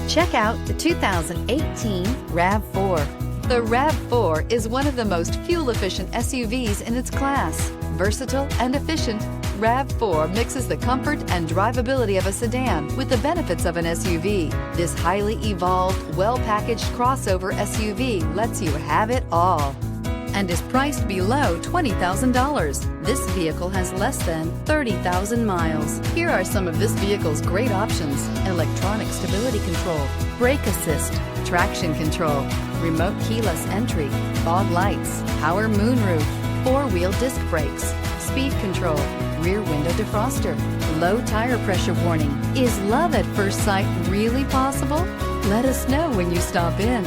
Check out the 2018 RAV4. The RAV4 is one of the most fuel-efficient SUVs in its class. Versatile and efficient, RAV4 mixes the comfort and drivability of a sedan with the benefits of an SUV. This highly evolved, well-packaged crossover SUV lets you have it all and is priced below $20,000. This vehicle has less than 30,000 miles. Here are some of this vehicle's great options: electronic stability control, brake assist, traction control, remote keyless entry, fog lights, power moonroof, four-wheel disc brakes, speed control, rear window defroster, low tire pressure warning. Is love at first sight really possible? Let us know when you stop in.